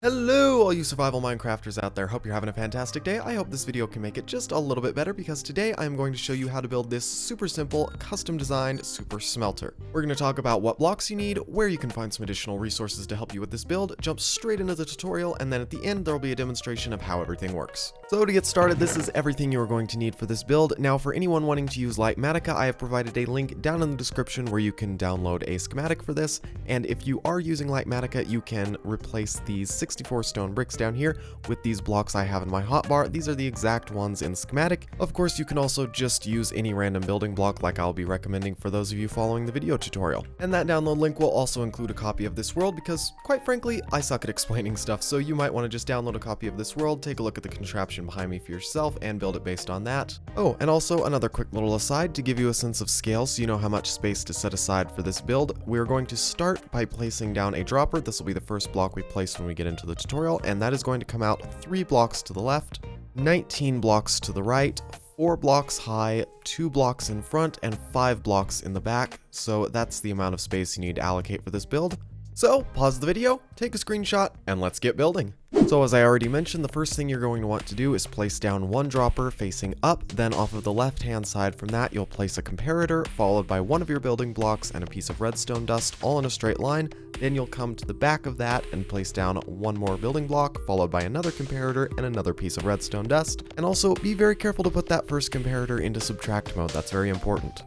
Hello all you survival Minecrafters out there, hope you're having a fantastic day. I hope this video can make it just a little bit better because today I'm going to show you how to build this super simple, custom designed super smelter. We're going to talk about what blocks you need, where you can find some additional resources to help you with this build, jump straight into the tutorial, and then at the end there will be a demonstration of how everything works. So to get started, this is everything you are going to need for this build. Now for anyone wanting to use Lightmatica, I have provided a link down in the description where you can download a schematic for this, and if you are using Lightmatica, you can replace these 64 stone bricks down here with these blocks I have in my hotbar. These are the exact ones in schematic. Of course, you can also just use any random building block like I'll be recommending for those of you following the video tutorial. And that download link will also include a copy of this world because, quite frankly, I suck at explaining stuff, so you might want to just download a copy of this world, take a look at the contraption behind me for yourself, and build it based on that. Oh, and also another quick little aside to give you a sense of scale so you know how much space to set aside for this build. We're going to start by placing down a dropper. This will be the first block we place when we get into the tutorial, and that is going to come out 3 blocks to the left, 19 blocks to the right, 4 blocks high, 2 blocks in front, and 5 blocks in the back. So that's the amount of space you need to allocate for this build. So pause the video, take a screenshot, and let's get building. So as I already mentioned, the first thing you're going to want to do is place down one dropper facing up, then off of the left hand side from that you'll place a comparator, followed by one of your building blocks and a piece of redstone dust, all in a straight line. Then you'll come to the back of that and place down one more building block, followed by another comparator and another piece of redstone dust. And also be very careful to put that first comparator into subtract mode, that's very important.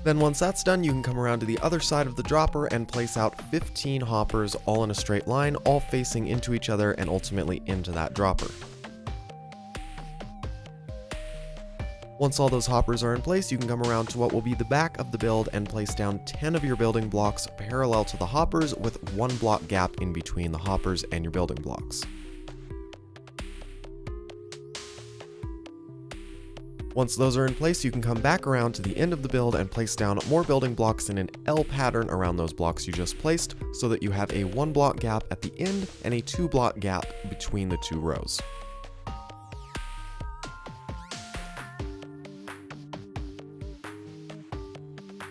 Then once that's done, you can come around to the other side of the dropper and place out 15 hoppers all in a straight line, all facing into each other and ultimately into that dropper. Once all those hoppers are in place, you can come around to what will be the back of the build and place down 10 of your building blocks parallel to the hoppers with 1 block gap in between the hoppers and your building blocks. Once those are in place, you can come back around to the end of the build and place down more building blocks in an L pattern around those blocks you just placed, so that you have a 1 block gap at the end and a 2 block gap between the 2 rows.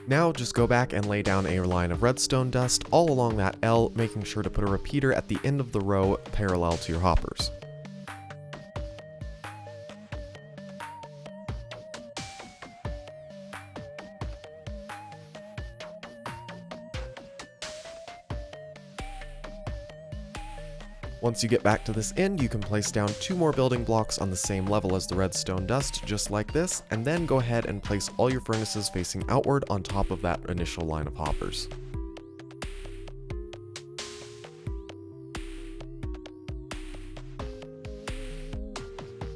Now just go back and lay down a line of redstone dust all along that L, making sure to put a repeater at the end of the row parallel to your hoppers. Once you get back to this end, you can place down 2 more building blocks on the same level as the redstone dust, just like this, and then go ahead and place all your furnaces facing outward on top of that initial line of hoppers.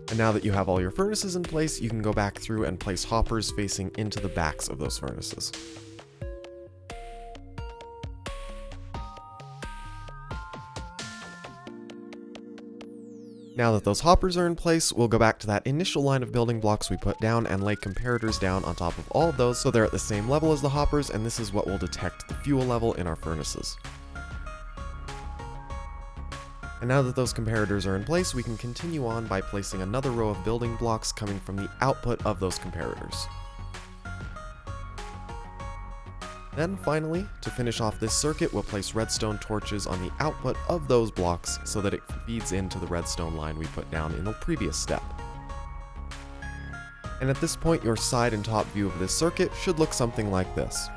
And now that you have all your furnaces in place, you can go back through and place hoppers facing into the backs of those furnaces. Now that those hoppers are in place, we'll go back to that initial line of building blocks we put down and lay comparators down on top of all of those so they're at the same level as the hoppers, and this is what will detect the fuel level in our furnaces. And now that those comparators are in place, we can continue on by placing another row of building blocks coming from the output of those comparators. Then finally, to finish off this circuit, we'll place redstone torches on the output of those blocks so that it feeds into the redstone line we put down in the previous step. And at this point, your side and top view of this circuit should look something like this.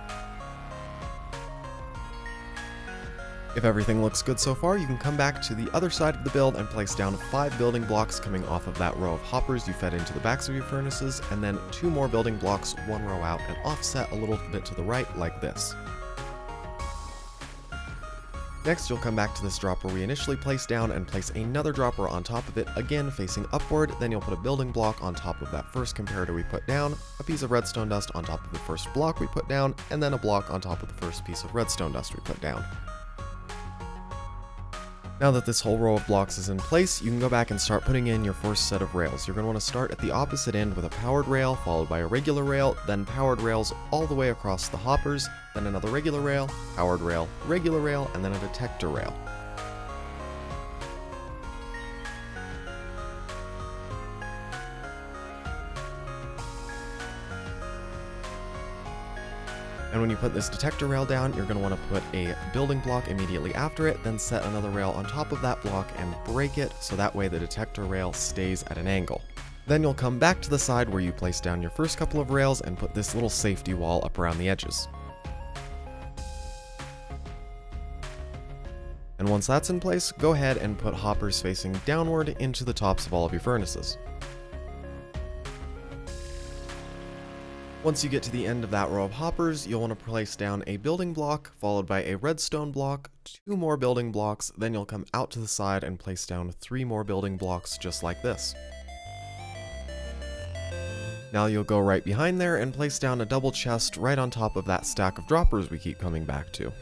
If everything looks good so far, you can come back to the other side of the build and place down 5 building blocks coming off of that row of hoppers you fed into the backs of your furnaces, and then 2 more building blocks 1 row out and offset a little bit to the right like this. Next, you'll come back to this dropper we initially placed down and place another dropper on top of it, again facing upward. Then you'll put a building block on top of that first comparator we put down, a piece of redstone dust on top of the first block we put down, and then a block on top of the first piece of redstone dust we put down. Now that this whole row of blocks is in place, you can go back and start putting in your first set of rails. You're going to want to start at the opposite end with a powered rail, followed by a regular rail, then powered rails all the way across the hoppers, then another regular rail, and then a detector rail. And when you put this detector rail down, you're going to want to put a building block immediately after it, then set another rail on top of that block and break it, so that way the detector rail stays at an angle. Then you'll come back to the side where you place down your first couple of rails and put this little safety wall up around the edges. And once that's in place, go ahead and put hoppers facing downward into the tops of all of your furnaces. Once you get to the end of that row of hoppers, you'll want to place down a building block, followed by a redstone block, 2 more building blocks, then you'll come out to the side and place down 3 more building blocks just like this. Now you'll go right behind there and place down a double chest right on top of that stack of droppers we keep coming back to.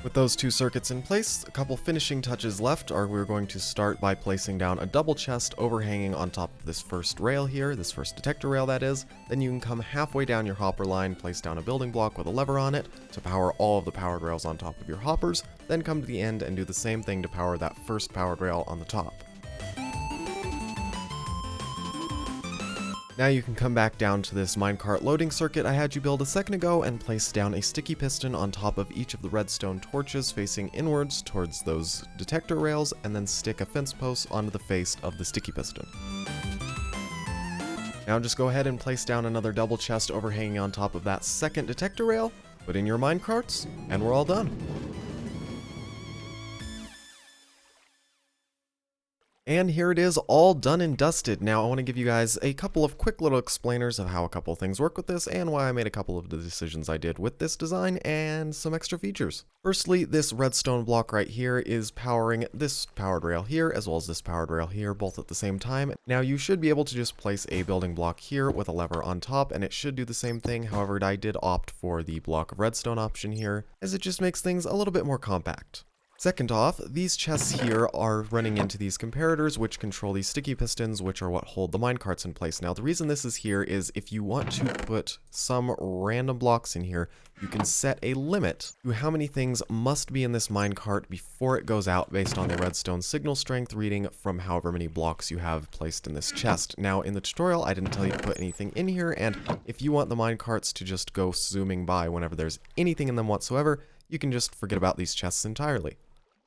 With those 2 circuits in place, a couple finishing touches left are we're going to start by placing down a double chest overhanging on top of this first rail here, this first detector rail that is. Then you can come halfway down your hopper line, place down a building block with a lever on it to power all of the powered rails on top of your hoppers, then come to the end and do the same thing to power that first powered rail on the top. Now you can come back down to this minecart loading circuit I had you build a second ago and place down a sticky piston on top of each of the redstone torches facing inwards towards those detector rails, and then stick a fence post onto the face of the sticky piston. Now just go ahead and place down another double chest overhanging on top of that second detector rail, put in your minecarts, and we're all done. And here it is, all done and dusted. Now I want to give you guys a couple of quick little explainers of how a couple of things work with this and why I made a couple of the decisions I did with this design and some extra features. Firstly, this redstone block right here is powering this powered rail here as well as this powered rail here, both at the same time. Now you should be able to just place a building block here with a lever on top and it should do the same thing. However, I did opt for the block of redstone option here as it just makes things a little bit more compact. Second off, these chests here are running into these comparators which control these sticky pistons, which are what hold the minecarts in place. Now the reason this is here is if you want to put some random blocks in here, you can set a limit to how many things must be in this minecart before it goes out based on the redstone signal strength reading from however many blocks you have placed in this chest. Now in the tutorial I didn't tell you to put anything in here, and if you want the minecarts to just go zooming by whenever there's anything in them whatsoever, you can just forget about these chests entirely.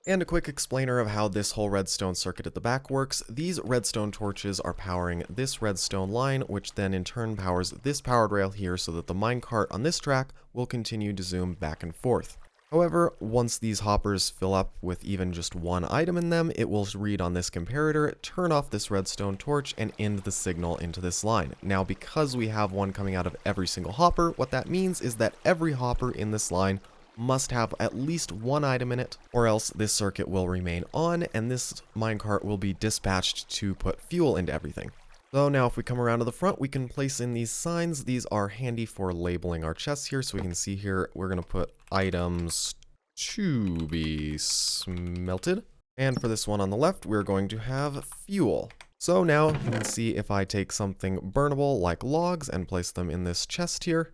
And a quick explainer of how this whole redstone circuit at the back works. These redstone torches are powering this redstone line, which then in turn powers this powered rail here so that the minecart on this track will continue to zoom back and forth. However, once these hoppers fill up with even just one item in them, it will read on this comparator, turn off this redstone torch, and end the signal into this line. Now, because we have one coming out of every single hopper, what that means is that every hopper in this line must have at least one item in it, or else this circuit will remain on and this minecart will be dispatched to put fuel into everything. So now if we come around to the front, we can place in these signs. These are handy for labeling our chests here, so we can see here we're going to put items to be smelted. And for this one on the left, we're going to have fuel. So now you can see if I take something burnable like logs and place them in this chest here,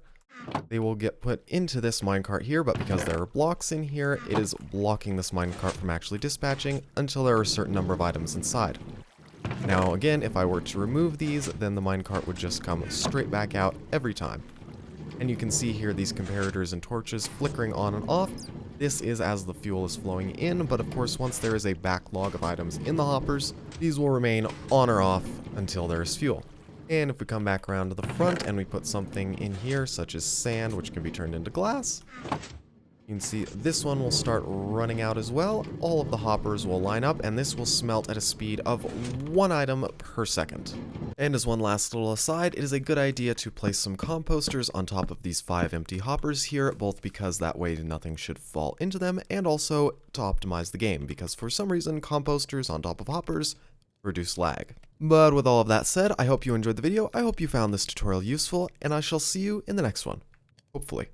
they will get put into this minecart here, but because there are blocks in here, it is blocking this minecart from actually dispatching until there are a certain number of items inside. Now again, if I were to remove these, then the minecart would just come straight back out every time. And you can see here these comparators and torches flickering on and off. This is as the fuel is flowing in, but of course once there is a backlog of items in the hoppers, these will remain on or off until there is fuel. And if we come back around to the front and we put something in here, such as sand, which can be turned into glass, You can see this one will start running out as well. All of the hoppers will line up, and this will smelt at a speed of 1 item per second. And as one last little aside, it is a good idea to place some composters on top of these 5 empty hoppers here, both because that way nothing should fall into them, and also to optimize the game, because for some reason composters on top of hoppers reduce lag. But with all of that said, I hope you enjoyed the video, I hope you found this tutorial useful, and I shall see you in the next one. Hopefully.